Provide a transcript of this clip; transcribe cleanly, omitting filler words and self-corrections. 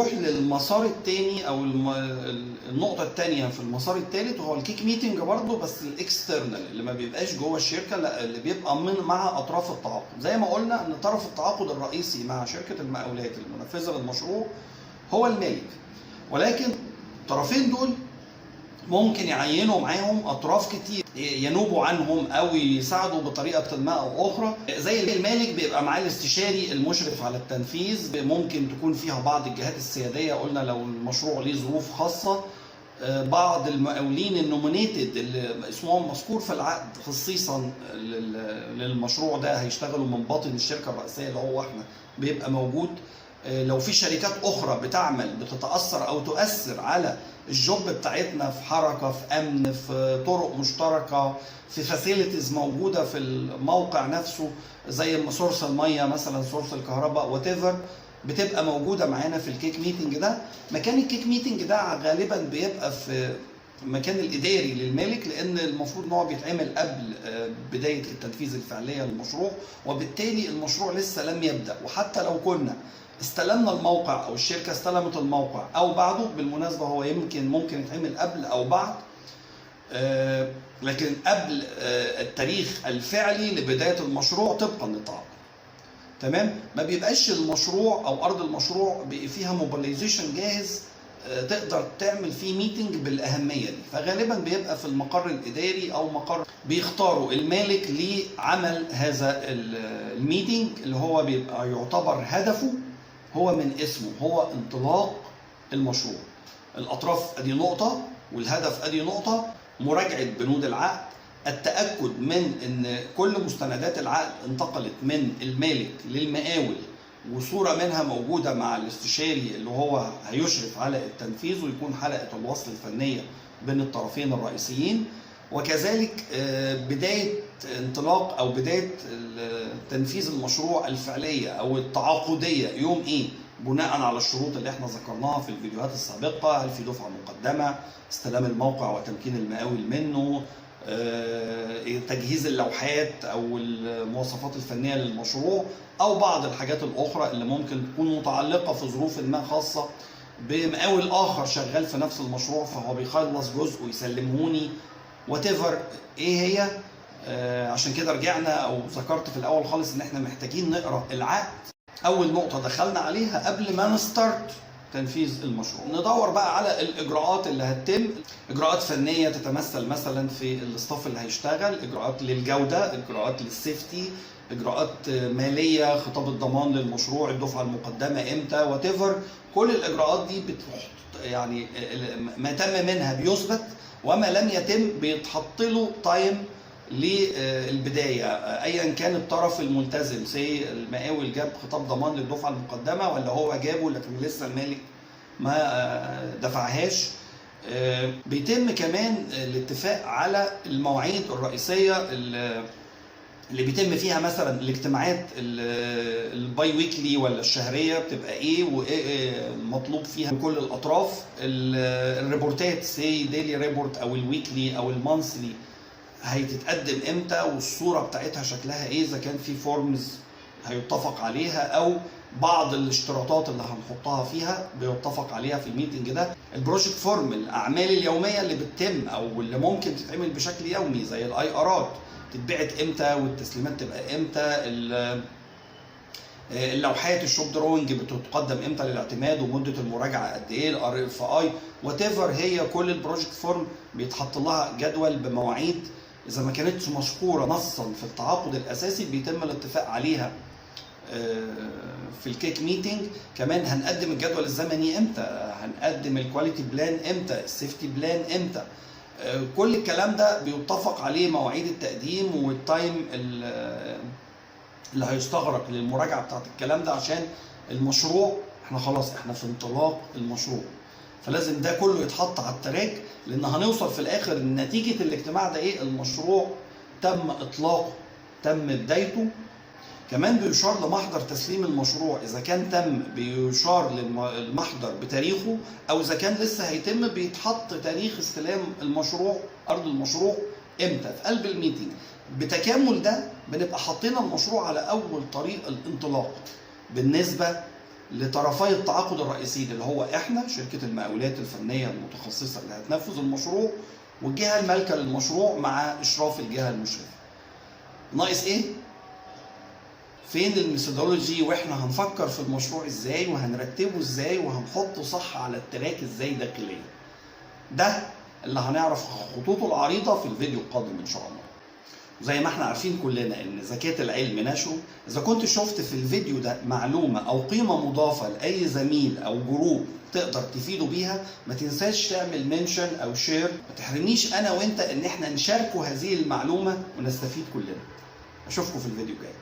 نروح للمسار الثاني او النقطه الثانيه في المسار الثالث، وهو الكيك ميتنج برضه، بس الاكسترنال اللي ما بيبقاش جوه الشركه، لا اللي بيبقى مع اطراف التعاقد. زي ما قلنا ان طرف التعاقد الرئيسي مع شركه المقاولات المنفذه للمشروع هو المالك، ولكن الطرفين دول ممكن يعينوا معاهم اطراف كتير ينوبوا عنهم او يساعدوا بطريقه ما او اخرى. زي المالك بيبقى معاه الاستشاري المشرف على التنفيذ، ممكن تكون فيها بعض الجهات السياديه، قلنا لو المشروع ليه ظروف خاصه، بعض المقاولين النومينيتد اللي اسمهم مذكور في العقد خصيصا للمشروع ده هيشتغلوا من باطن الشركه الرئيسيه اللي هو احنا، بيبقى موجود. لو في شركات اخرى بتعمل بتتاثر او تؤثر على الجوب بتاعتنا في حركه، في امن، في طرق مشتركه، في فاسيلتيز موجوده في الموقع نفسه، زي سورس الميه مثلا، سورس الكهرباء، وات ايفر، بتبقى موجوده معانا في الكيك ميتنج ده. مكان الكيك ميتنج ده غالبا بيبقى في المكان الاداري للمالك، لان المفروض ان هو بيتعمل قبل بدايه التنفيذ الفعليه للمشروع، وبالتالي المشروع لسه لم يبدا. وحتى لو كنا استلمنا الموقع او الشركه استلمت الموقع او بعده، بالمناسبه هو ممكن يتعمل قبل او بعد، لكن قبل التاريخ الفعلي لبدايه المشروع طبقا للتعاقد. تمام؟ ما بيبقاش المشروع او ارض المشروع فيها موبيلايزيشن جاهز تقدر تعمل فيه ميتنج بالاهميه دي، فغالبا بيبقى في المقر الاداري او مقر بيختاروا المالك لعمل هذا الميتنج، اللي هو بيبقى يعتبر هدفه هو من اسمه هو انطلاق المشروع. الاطراف ادي نقطه والهدف ادي نقطه، مراجعه بنود العقد، التاكد من ان كل مستندات العقد انتقلت من المالك للمقاول وصوره منها موجوده مع الاستشاري اللي هو هيشرف على التنفيذ، ويكون حلقه الوصل الفنيه بين الطرفين الرئيسيين. وكذلك بدايه انطلاق او بدايه تنفيذ المشروع الفعليه او التعاقديه يوم ايه، بناء على الشروط اللي احنا ذكرناها في الفيديوهات السابقه. هل في دفعه مقدمه، استلام الموقع وتمكين المقاول منه، تجهيز اللوحات او المواصفات الفنيه للمشروع، او بعض الحاجات الاخرى اللي ممكن تكون متعلقه في ظروف ما خاصه بمقاول اخر شغال في نفس المشروع، فهو بيخلص جزء ويسلمهوني وات ايفر ايه هي. عشان كده رجعنا او ذكرت في الاول خالص ان احنا محتاجين نقرا العقد. اول نقطه دخلنا عليها قبل ما نستارت تنفيذ المشروع، ندور بقى على الاجراءات اللي هتتم. اجراءات فنيه تتمثل مثلا في الاستاف اللي هيشتغل، اجراءات للجوده، اجراءات للسيفتي، اجراءات ماليه، خطاب الضمان للمشروع، الدفعه المقدمه امتى، وات ايفر. كل الاجراءات دي بتحط يعني ما تم منها بيثبت، وما لم يتم بيتحط له تايم للبدايه، ايا كان الطرف الملتزم، سي المقاول جاب خطاب ضمان للدفعه المقدمه ولا هو جابه لكن لسه المالك ما دفعهاش. بيتم كمان الاتفاق على المواعيد الرئيسيه اللي بيتم فيها مثلا الاجتماعات الباي ويكلي ولا الشهريه بتبقى ايه، وايه مطلوب فيها من كل الاطراف. الريبورتات سي ديلي ريبورت او الويكلي او المانثلي هيتتقدم امتى، والصوره بتاعتها شكلها ايه، اذا كان في فورمز هيتفق عليها او بعض الاشتراطات اللي هنحطها فيها بيتفق عليها في الميتنج ده. البروجكت فورم، الاعمال اليوميه اللي بتتم او اللي ممكن تتعمل بشكل يومي زي الاي ارات، تتبعت امتى والتسليمات تبقى امتى، اللوحات الشوب دروينج بتتقدم امتى للاعتماد ومده المراجعه قد ايه، الار اف اي، وات ايفر. هي كل البروجكت فورم بيتحط لها جدول بمواعيد، اذا ما كانتش مذكوره نصا في التعاقد الاساسي بيتم الاتفاق عليها في الكيك ميتنج. كمان هنقدم الجدول الزمني امتى، هنقدم الكواليتي بلان امتى، السيفتي بلان امتى. كل الكلام ده بيتفق عليه مواعيد التقديم والتايم اللي هيستغرق للمراجعه بتاعت الكلام ده، عشان المشروع احنا خلاص احنا في انطلاق المشروع، فلازم ده كله يتحط على التراك، لان هنوصل في الاخر ان نتيجه الاجتماع ده ايه، المشروع تم اطلاقه، تم بدايته. كمان بيشار لمحضر تسليم المشروع، اذا كان تم بيشار للمحضر بتاريخه، او اذا كان لسه هيتم بيتحط تاريخ استلام المشروع ارض المشروع امتى في قلب الميتنج. بتكامل ده بنبقى حاطين المشروع على اول طريق الانطلاق بالنسبه لطرفي التعاقد الرئيسيين اللي هو احنا شركه المقاولات الفنيه المتخصصه اللي هتنفذ المشروع، والجهه المالكه للمشروع مع اشراف الجهه المشرفه. ناقص ايه؟ فين الميثودولوجي واحنا هنفكر في المشروع ازاي وهنرتبه ازاي وهنحطه صح على التراك ازاي داخليا. ده اللي هنعرف خطوطه العريضه في الفيديو القادم ان شاء الله. زي ما احنا عارفين كلنا ان زكاة العلم نشره. اذا كنت شفت في الفيديو ده معلومة او قيمة مضافة لاي زميل او جروب تقدر تفيده بيها، ما تنساش تعمل منشن او شير. ما تحرمنيش انا وانت ان احنا نشاركوا هذه المعلومة ونستفيد كلنا. اشوفكم في الفيديو الجاي.